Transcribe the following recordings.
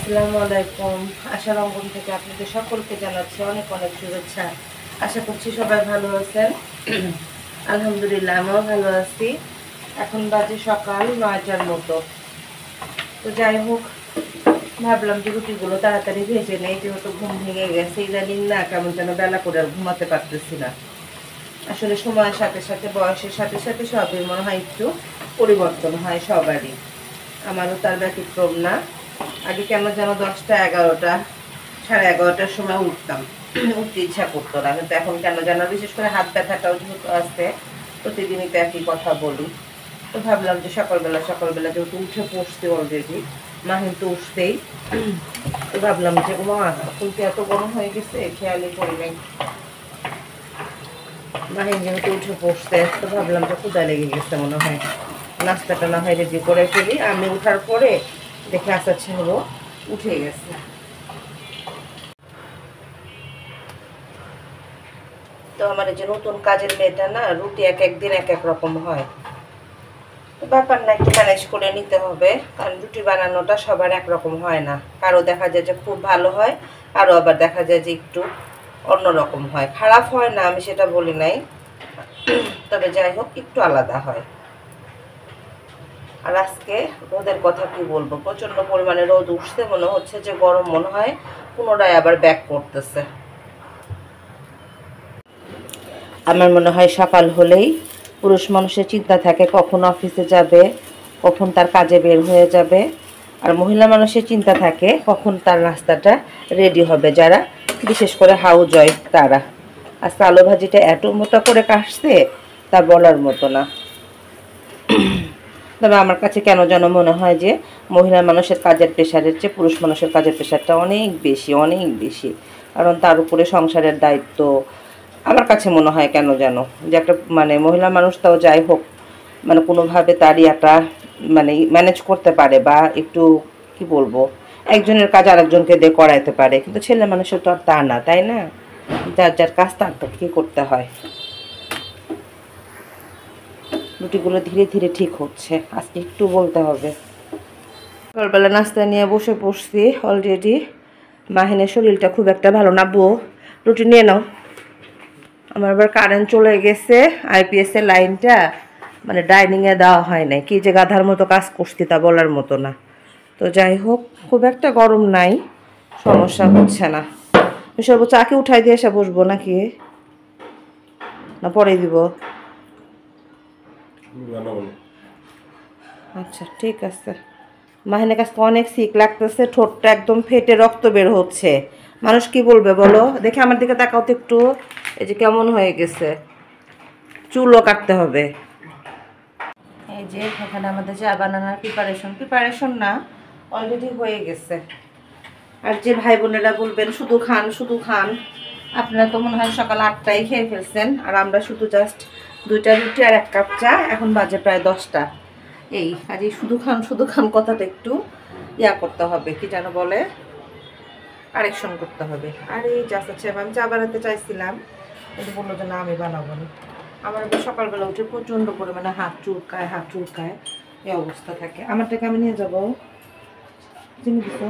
আসসালামু আলাইকুম। আশার অঙ্গন থেকে আপনাদের সকলকে জানাচ্ছি অনেক অনেক শুভেচ্ছা। আশা করছি সবাই ভালো আছেন। আলহামদুলিল্লাহ আমিও ভালো আছি। এখন বাজে সকাল 9টার মতো। তো যাই হোক, ভাবলাম যে রুটিগুলো তাড়াতাড়ি ভেজে নেই, যেহেতু ঘুম ভেঙে গেছে। ইদানিং না কেমন যেন বেলা করে আর ঘুমাতে পারতেছি না। আসলে সময়ের সাথে সাথে, বয়সের সাথে সাথে সবই মনে হয় একটু পরিবর্তন হয় সবারই, আমারও তার ব্যতিক্রম না। আগে কেন যেন 10টা 11টা 11:30টার সময় উঠতাম, উঠতে ইচ্ছা করতো না, কিন্তু এখন কেন যেন, বিশেষ করে হাত ব্যথাটাও যেহেতু আসতে, প্রতিদিনই তো একই কথা বলি। তো ভাবলাম যে সকালবেলা যেহেতু উঠে পড়তে অলরেডি, মা কিন্তু উঠতেই, তো ভাবলাম যে মা কিন্তু এত গরম হয়ে গেছে, খেয়ালই করি নাই। মাহিন যেহেতু উঠে পড়তে, তো ভাবলাম যে ক্ষুধা লেগে গেছে মনে হয়, নাস্তাটা না হয় রেডি করে ফেলি। আমি উঠার পরে দেখে আসার ছিল উঠে গেছে। তো আমার এই যে নতুন কাজের মেয়েটা না, রুটি এক একদিন এক এক রকম হয়। ব্যাপার না, একটু ম্যানেজ করে নিতে হবে, কারণ রুটি বানানোটা সবার একরকম হয় না। কারো দেখা যায় যে খুব ভালো হয়, কারো আবার দেখা যায় যে একটু অন্যরকম হয়। খারাপ হয় না, আমি সেটা বলি নাই, তবে যাই হোক একটু আলাদা হয়। আর আজকে রোদের কথা কি বলবো, প্রচন্ড পরিমাণে রোদ উঠছে, মনে হচ্ছে যে গরম মনে হয় পুনরায় আবার ব্যাক করতেছে। আমার মনে হয় সকাল হলেই পুরুষ মানুষের চিন্তা থাকে কখন অফিসে যাবে, কখন তার কাজে বের হয়ে যাবে, আর মহিলা মানুষের চিন্তা থাকে কখন তার নাস্তাটা রেডি হবে, যারা বিশেষ করে হাউস ওয়াইফ তারা। আজকে আলু ভাজিটা এত মোটা করে কাটছে তা বলার মতো না। তবে আমার কাছে কেন যেন মনে হয় যে মহিলা মানুষের কাজের প্রেশারের চেয়ে পুরুষ মানুষের কাজের প্রেশারটা অনেক বেশি, কারণ তার উপরে সংসারের দায়িত্ব। আমার কাছে মনে হয় কেন যেন যে একটা মহিলা মানুষ তাও যাই হোক, কোনোভাবে তারই একটা ম্যানেজ করতে পারে, বা একটু কি বলবো, একজনের কাজ আরেকজনকে দিয়ে করাইতে পারে, কিন্তু ছেলে মানুষের তো আর তা না, তাই না? যার যার কাজ তার তো কি করতে হয়। রুটিগুলো ধীরে ধীরে ঠিক হচ্ছে, আজকে একটু বলতে হবে। সকালবেলা নাস্তা নিয়ে বসে পড়ছি অলরেডি। মাহিনের শরীরটা খুব একটা ভালো না। বউ রুটি নিয়ে নাও। আমার আবার কারেন্ট চলে গেছে, আইপিএস এর লাইনটা ডাইনিংয়ে দেওয়া হয় নাই, কি যে গাধার মতো কাজ করছি তা বলার মতো না। তো যাই হোক, খুব একটা গরম নাই, সমস্যা হচ্ছে না। সর্বোচ্চ চাকে উঠাই দিয়ে এসে বসবো নাকি, না পরে দিব? আচ্ছা ঠিক আছে। মাহিনের কাছে অনেক সিক লাগতেছে, ঠোঁটটা একদম ফেটে রক্ত বের হচ্ছে। মানুষ কি বলবে বলো? দেখে আমার দিকে তাকাও তো একটু, এই যে কেমন হয়ে গেছে, চুলও কাটতে হবে। এই যে এখানে আমাদের চা বানানোর প্রিপারেশন না, অলরেডি হয়ে গেছে। আর যে ভাই বোনেরা বলবেন শুধু খান, আপনারা তো মনে হয় সকাল 8টায় খেয়ে ফেলছেন, আর আমরা শুধু জাস্ট 2টা রুটি আর 1 কাপ চা, এখন বাজে প্রায় 10টা। এই আর এই শুধু খান কথাটা একটু করতে হবে, কি যেন বলে, কারেকশন করতে হবে। আর এই জাস্ট আমি চা বানাতে চাইছিলাম, কিন্তু বললো যে না আমি বানাবো না। আমার সকালবেলা উঠে প্রচণ্ড পরিমাণে হাত চুলকায় এই অবস্থা থাকে। আমারটাকে আমি নিয়ে যাবো, চিনি দিতো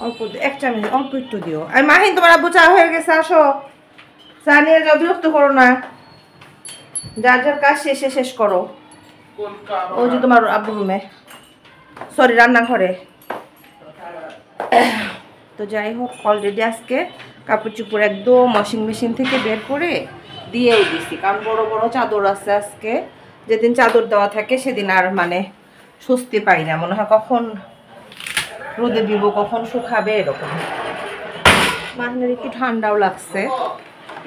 অল্প, 1 চামচ অল্প একটু দিও। আর মাহিন তোমার আব্বু চা হয়ে গেছে, আসো চা নিয়ে যাও, বিরক্ত করো না, যার যার কাজ শেষ করো। ওই যে তোমার আব্বু রুমে, সরি রান্নাঘরে। তো যাই হোক, অলরেডি আজকে কাপড় চোপড় একদম ওয়াশিং মেশিন থেকে বের করে দিয়েও দিছি, কারণ বড় বড় চাদর আছে আজকে। যেদিন চাদর দেওয়া থাকে সেদিন আর স্বস্তি পাই না, মনে হয় কখন রোদে দিব, কখন শুকাবে, এরকম। মাহিনের একটু ঠান্ডাও লাগছে।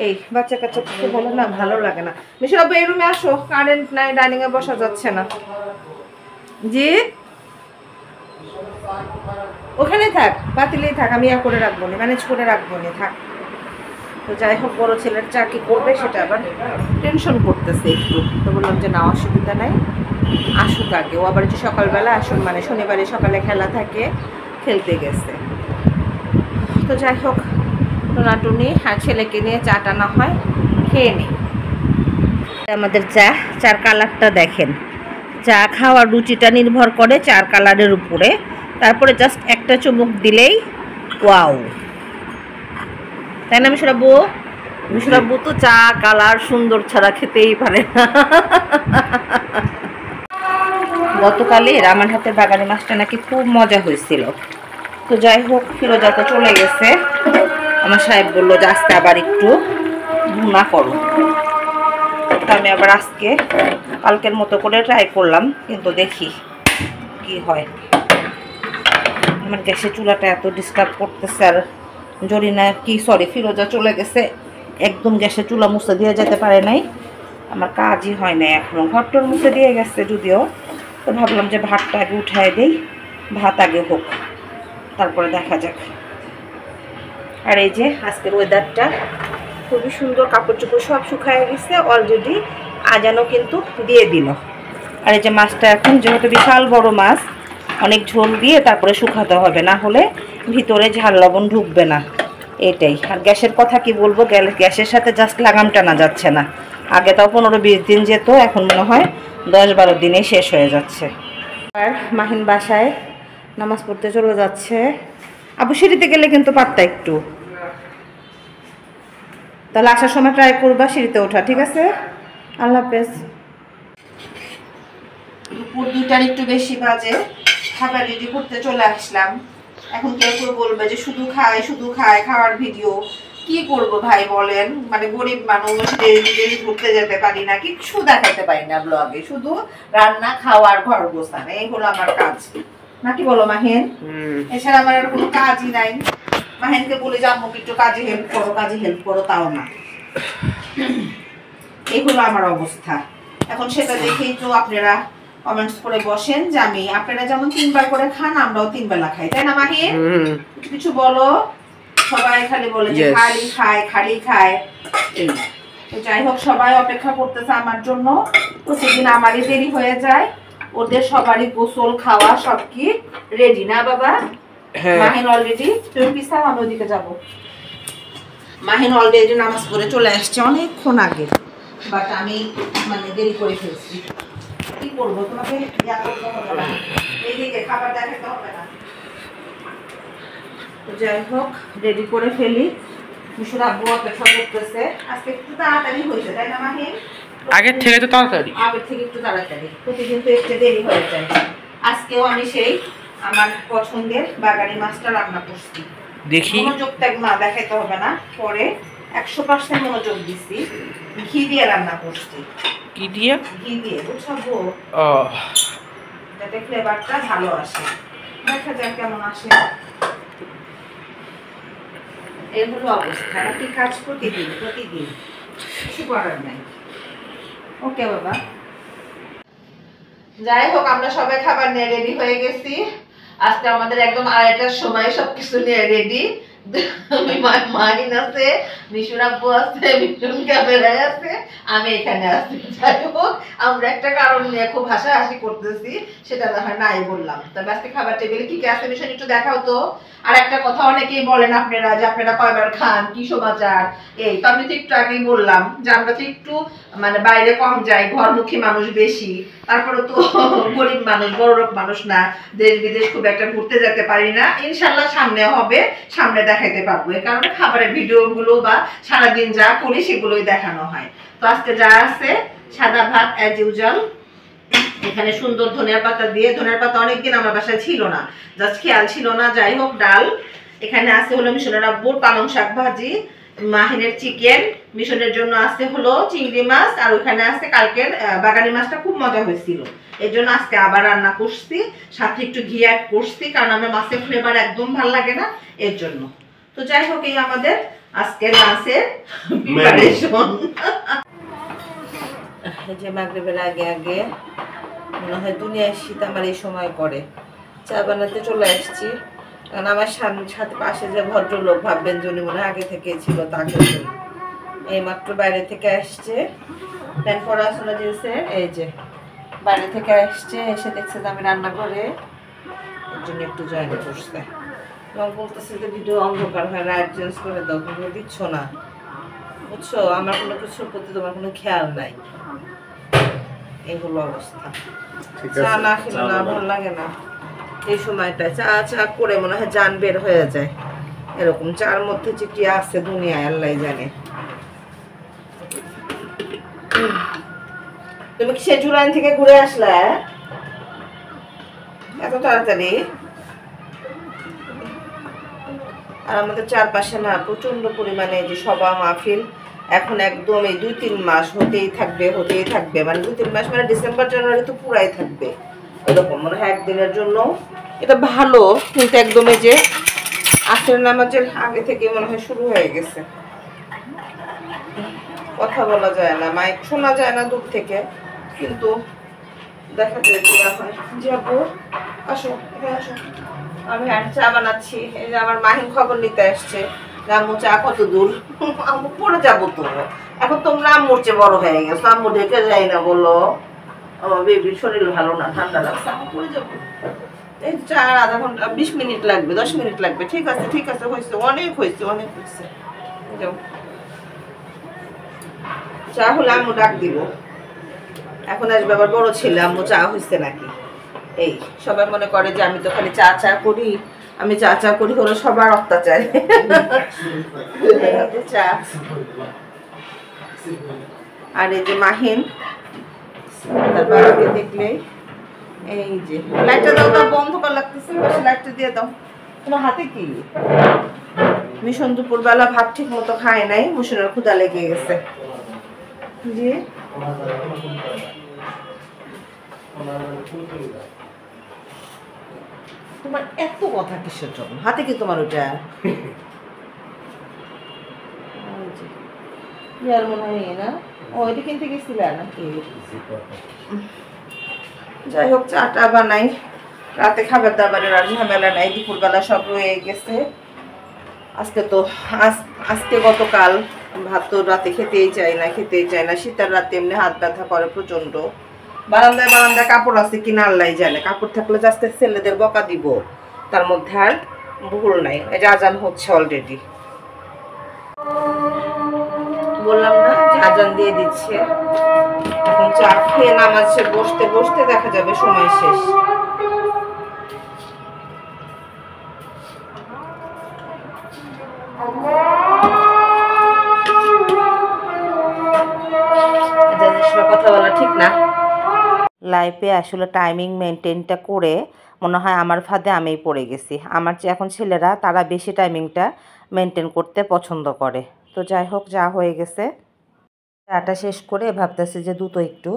এই বাচ্চা কাচ্চা কিছু বলে না, ভালো লাগে না। মিশর আব্বু এই রুমে আসো, কারেন্ট নাই, ডাইনিংয়ে বসা যাচ্ছে না। জি ওখানে থাক, পাতিলেই থাক, আমি করে রাখবো না, ম্যানেজ করে রাখবো না, থাক। তো যাই হোক, বড় ছেলের চা কি করবে সেটা আবার টেনশন করতেছে একটু। তো বললাম যে না, অসুবিধা নাই, আসুক আগে। ও আবার যে সকালবেলা আসুন, শনিবারে সকালে খেলা থাকে, খেলতে গেছে। তো যাই হোক, টোনাটুনি আর ছেলেকে নিয়ে চাটা না হয় খেয়ে নিই। আমাদের চার কালারটা দেখেন, চা খাওয়ার রুচিটা নির্ভর করে চার কালারের উপরে। তারপরে জাস্ট একটা চুমুক দিলেই ওয়াও, তাই না মিশরাব্বু? মিশরাব্বু তো চা কালার সুন্দর ছাড়া খেতেই পারে না। গতকালে আমার হাতের বাগানে মাছটা নাকি খুব মজা হয়েছিল। তো যাই হোক, ফিরোজা তো চলে গেছে। আমার সাহেব বললো যে আজকে আবার একটু ভুনা করো। তো আমি আবার আজকে কালকের মতো করে ট্রাই করলাম, কিন্তু দেখি কি হয়। আমার গ্যাসের চুলাটা এত ডিস্টার্ব করতেছে। আর জরিনা ফিরোজা চলে গেছে, একদম গ্যাসের চুলা মুছে দিয়ে যেতে পারে নাই। আমার কাজই হয় নাই এখনো। ঘরটার মুছে দিয়ে গেছে যদিও। তো ভাবলাম যে ভাতটা আগে উঠায় দেই, ভাত আগে হোক, তারপরে দেখা যাক। আর এই যে আজকের ওয়েদারটা খুবই সুন্দর, কাপড় চোপড় সব শুকায় গেছে অলরেডি, আজানও কিন্তু দিয়ে দিল। আর এই যে মাছটা এখন যেহেতু বিশাল বড় মাছ, অনেক ঝোল দিয়ে তারপরে শুকাতে হবে, না হলে ভিতরে ঝাল লবণ ঢুকবে না, এটাই। আর গ্যাসের কথা কি বলবো, গ্যাসের সাথে জাস্ট লাগাম টানা যাচ্ছে না। আগে তাও 15-20 দিন যেত, এখন মনে হয় 10-12 দিনে শেষ হয়ে যাচ্ছে। আর মাহিন বাসায় নামাজ পড়তে চলে যাচ্ছে। আবু সিঁড়িতে গেলে কিন্তু পারতা একটু, তাহলে আসার সময় ট্রাই করবা সিঁড়িতে ওঠা, ঠিক আছে? আল্লাহ হাফেজ। দুপুর 2টার একটু বেশি বাজে, খাবার রেডি করতে চলে আসলাম। এখন কেউ কেউ বলবে যে শুধু খায় খাওয়ার ভিডিও। কি করব ভাই বলেন, মানে গরিব মানুষ, ডেলি ঘুরতে যেতে পারি না, কিচ্ছু দেখাতে পারি না ব্লগে, শুধু রান্না খাওয়ার ঘর গোছানো, এই হলো আমার কাজ, নাকি বলো মাহিন? এছাড়া আমার আর কোনো কাজই নাই। মাহিনকে বলে যে আম্মুকে একটু কাজে হেল্প করো, তাও না। এই হলো আমার অবস্থা এখন। সেটা দেখেই তো আপনারা কমেন্টস করে বসেন যে আপনারা যেমন 3 বার করে খান, আমরাও 3 বেলা খাই, তাই না মাহিন? কিছু বলো। সবাই খালি বলে যে খালি খায়। তো যাই হোক, সবাই অপেক্ষা করতেছে আমার জন্য। প্রতিদিন আমারই দেরি হয়ে যায়, ওদের সবারই গোসল খাওয়া সব কি রেডি না বাবা? মাহিন অলরেডি, তুমি পিছাও, আমি ওদিকে যাবো। মাহিন অলরেডি নামাজ পড়ে চলে আসছে অনেকক্ষণ আগে, বাট আমি মানে দেরি করে ফেলছি। কি করবো, তোমাকে এইদিকে খাবার দেখাতে হবে না। তো যাই হোক, রেডি করে ফেলি। মিশুর আব্বু অপেক্ষা করতেছে। আজকে একটু তাড়াতাড়ি হয়েছে, তাই না মাহিন? আগের থেকে একটু তাড়াতাড়ি। প্রতিদিন তো একটু দেরি হয়ে যায়। আজকেও আমি সেই আমার পছন্দের বাগানি মাছটা রান্না করছি। দেখি, মনোযোগটা না দেখাইতে হবে না, পরে 100% মনোযোগ দিচ্ছি। ঘি দিয়ে রান্না করছি। ঘি দিয়ে বুঝছো, যাতে ফ্লেভারটা ভালো আসে। দেখা যাক কেমন আসে। এই হলো অবস্থা। কি কাজ প্রতিদিন কিছু করার নাই। ওকে বাবা। যাই হোক, আমরা সবাই খাবার নিয়ে রেডি হয়ে গেছি। আজকে আমাদের একদম 2:30টার সময় সবকিছু নিয়ে রেডি। মাহিন আছে, মিশুর আব্বু আছে, মিশুন ক্যামেরায় আছে, আমি এখানে আছি। যাই হোক, আমরা একটা কারণ নিয়ে খুব হাসাহাসি করতেছি, সেটা না হয় নাই বললাম। তবে আজকে খাবার টেবিলে কি কি আছে মিশুন একটু দেখাও তো। আর একটা কথা, অনেকেই বলেন আপনারা যে আপনারা কয়বার খান, কি সমাচার। এই তো আমি তো একটু আগেই বললাম যে আমরা তো একটু মানে বাইরে কম যাই, ঘরমুখী মানুষ বেশি। তারপরে তো গরিব মানুষ, বড়লোক মানুষ না, দেশ বিদেশ খুব একটা ঘুরতে যেতে পারি না। ইনশাল্লাহ সামনে হবে, সামনে দেখাইতে পারবো। এই কারণে খাবারের ভিডিওগুলো বা সারাদিন যা করি সেগুলোই দেখানো হয়। তো আজকে যা আছে, সাদা ভাত অ্যাজ ইউজুয়াল, এখানে সুন্দর ধনিয়া পাতা দিয়ে, ধনিয়া পাতা অনেকদিন আমার বাসায় ছিল না, জাস্ট খেয়াল ছিল না। যাই হোক, ডাল এখানে আছে হলো মিশনের আব্বুর পালং শাক ভাজি, মাহিনের চিকেন, মিশনের জন্য আছে হলো চিংড়ি মাছ, আর ওখানে আছে কালকের বাগানি মাছটা খুব মজা হয়েছিল, এর জন্য আজকে আবার রান্না করছি, সাথে একটু ঘি অ্যাড করছি, কারণ আমার মাছের ফ্লেভার একদম ভালো লাগে না, এর জন্য। তো যাই হোক, এই আমাদের আজকের লাঞ্চের প্রিপারেশন। এই যে মাগরিবের আগে আগে মনে হয় দুনিয়ার শীত আমার এই সময় করে চা বানাতে চলে আসছি। কারণ আমার সাথে পাশে যে ভদ্রলোক, ভাববেন যে উনি মনে হয় আগে থেকে ছিল, তাকে এই মাত্র বাইরে থেকে আসছে, প্যান্ট পড়াশোনা দিয়েছে, এই যে বাইরে থেকে আসছে, এসে দেখছে যে আমি রান্না করে, এর জন্য একটু জয়েন করছে। এবং বলতেছে যে ভিডিও অন্ধকার হয়, লাইট চেঞ্জ করে দাও, কিন্তু দিচ্ছ না, বুঝছো, আমার কোনো কিছুর প্রতি তোমার কোনো খেয়াল নাই। এই হলো অবস্থা। চা না খেলে না ভালো লাগে না। এই সময়টা চা চা করে মনে হয় জান বের হয়ে যায়, এরকম চার মধ্যে যে কি আছে দুনিয়ায় আল্লাহ জানে। তুমি কি সে জুলাইন থেকে ঘুরে আসলে এত তাড়াতাড়ি? আর আমাদের চারপাশে না প্রচন্ড পরিমাণে যে সভা মাহফিল এখন একদম এই 2-3 মাস হতেই থাকবে, মানে 2-3 মাস মানে ডিসেম্বর জানুয়ারি তো পুরাই থাকবে এরকম মনে হয় একদিনের জন্য। এটা ভালো, কিন্তু একদম এই যে আসর নামাজের আগে থেকে মনে হয় শুরু হয়ে গেছে। কথা বলা যায় না, মাইক শোনা যায় না দূর থেকে, কিন্তু দেখা যায় যে এখন যাবো। আসো এখানে আসো, আমি আর চা বানাচ্ছি। এই যে আমার মাহিন খবর নিতে আসছে, আম্মু চা কত দূর। আম্মু পড়ে যাবো তো, এখন তোমরা আম্মুর চেয়ে বড় হয়ে গেছো, আম্মু ডেকে যাই না বলো, আমার বেবির শরীর ভালো না, ঠান্ডা লাগছে, আম্মু পড়ে যাবো। এই চা আধা ঘন্টা 20 মিনিট লাগবে, 10 মিনিট লাগবে। ঠিক আছে হয়েছে, অনেক হয়েছে। যাও, চা হলে আম্মু ডাক দিব। এখন আসবে আবার বড় ছেলে, আম্মু চা হয়েছে নাকি। এই সবাই মনে করে যে আমি তো খালি চা করি, আমি চা করি হলো সবার অত্যাচার। চা আর এই যে মাহিন তার বাবাকে দেখলে, এই যে লাইটটা দাও, তার বন্ধ করা লাগতেছে, লাইটটা দিয়ে দাও। তোমার হাতে কি? মিশন দুপুরবেলা ভাত ঠিক মতো খায় নাই, মিশনের ক্ষুধা লেগে গেছে। জি তোমার এত কথা কিসের জন্য? হাতে কি তোমার ওটা? ইয়ার মনে হয় না, ও এটা কিনতে গেছিল নাকি? যাই হোক, চাটা বানাই, রাতে খাবার দাবারের আর ঝামেলা নাই, দুপুরবেলা সব রয়ে গেছে। আজকে গতকাল ভাত তো রাতে খেতেই চাই না, শীতের রাতে এমনি হাত ব্যথা করে প্রচন্ড। বারান্দায় কাপড় আছে কিনা আল্লাহ জানে, কাপড় থাকলে আজকে ছেলেদের বকা দিব, তার মধ্যে আর ভুল নাই। এই যে আজান হচ্ছে অলরেডি, বললাম না যে আজান দিয়ে দিচ্ছে। এখন চা খেয়ে নামাজে বসতে দেখা যাবে সময় শেষ। কথা বলা ঠিক না লাইফে, আসলে টাইমিং মেনটেনটা করে মনে হয় আমার ফাঁদে আমিই পড়ে গেছি। আমার যে এখন ছেলেরা তারা বেশি টাইমিংটা মেনটেন করতে পছন্দ করে। তো যাই হোক, যা হয়ে গেছে, চাটা শেষ করে ভাবতেছি যে দ্রুত একটু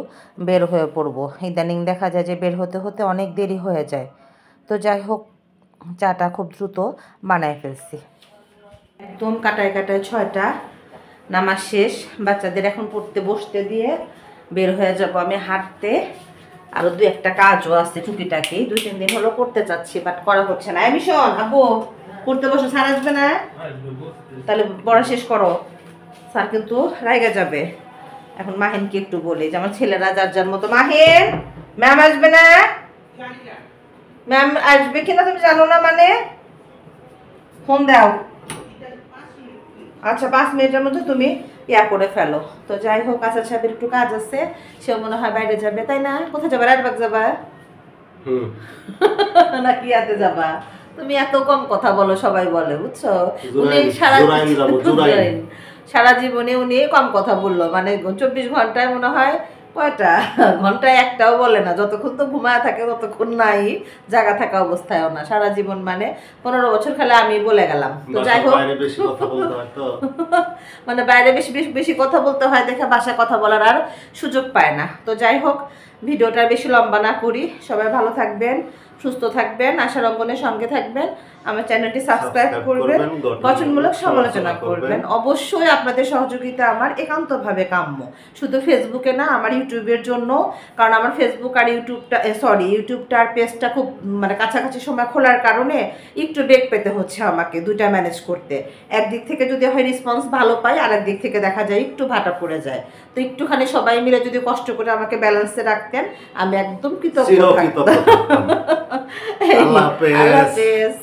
বের হয়ে পড়বো। ইদানিং দেখা যায় যে বের হতে হতে অনেক দেরি হয়ে যায়। তো যাই হোক, চাটা খুব দ্রুত বানায় ফেলছি। একদম কাটায় 6টা, নামাজ শেষ, বাচ্চাদের এখন পড়তে বসতে দিয়ে বের হয়ে যাব আমি হাঁটতে। আরও 2-1টা কাজও আছে টুকিটাকি, 2-3 দিন হলো করতে চাচ্ছি, বাট করা হচ্ছে না। আমি শোন আপু, পড়তে বসো, স্যার আসবে না? তাহলে পড়া শেষ করো, স্যার কিন্তু রাইগা যাবে। এখন মাহিনকে একটু বলি যে আমার ছেলেরা যার মতো। মাহিন, ম্যাম আসবে না? ম্যাম আসবে কিনা তুমি জানো না, মানে ফোন দাও। আচ্ছা, 5 মিনিটের মধ্যে তুমি করে ফেলো। তো যাই হোক, আসাদ সাহেবের একটু কাজ আছে, সে মনে হয় বাইরে যাবে, তাই না? কোথায় যাবে? রাজবাগ যাবা নাকি ইয়াতে যাবা? তুমি এত কম কথা বলো, সবাই বলে, বুঝছো? উনি সারা জীবনে উনি কম কথা বললো, মানে 24 ঘন্টায় মনে হয় কয়টা ঘন্টায় একটাও বলে না, যতক্ষণ তো ঘুমায় থাকে ততক্ষণ নাই, জায়গা থাকা অবস্থায়ও না। সারা জীবন মানে 15 বছর খালি আমি বলে গেলাম। তো যাই হোক, মানে বাইরে বেশি কথা বলতে হয় দেখে বাসায় কথা বলার আর সুযোগ পায় না। তো যাই হোক, ভিডিওটা বেশি লম্বা না করি, সবাই ভালো থাকবেন, সুস্থ থাকবেন, আশার অঙ্গনের সঙ্গে থাকবেন, আমার চ্যানেলটি সাবস্ক্রাইব করবেন, গঠনমূলক সমালোচনা করবেন। অবশ্যই আপনাদের সহযোগিতা আমার একান্তভাবে কাম্য, শুধু ফেসবুকে না, আমার ইউটিউবের জন্য। কারণ আমার ফেসবুক আর ইউটিউবটার পেজটা খুব মানে কাছাকাছি সময় খোলার কারণে একটু বেগ পেতে হচ্ছে আমাকে, দুইটা ম্যানেজ করতে। একদিক থেকে যদি হয় রেসপন্স ভালো পাই, আর একদিক থেকে দেখা যায় একটু ভাটা পড়ে যায়। তো একটুখানি সবাই মিলে যদি কষ্ট করে আমাকে ব্যালেন্সে রাখতেন, আমি একদম কৃতজ্ঞ থাকতাম। আল্লাহ হাফেজ।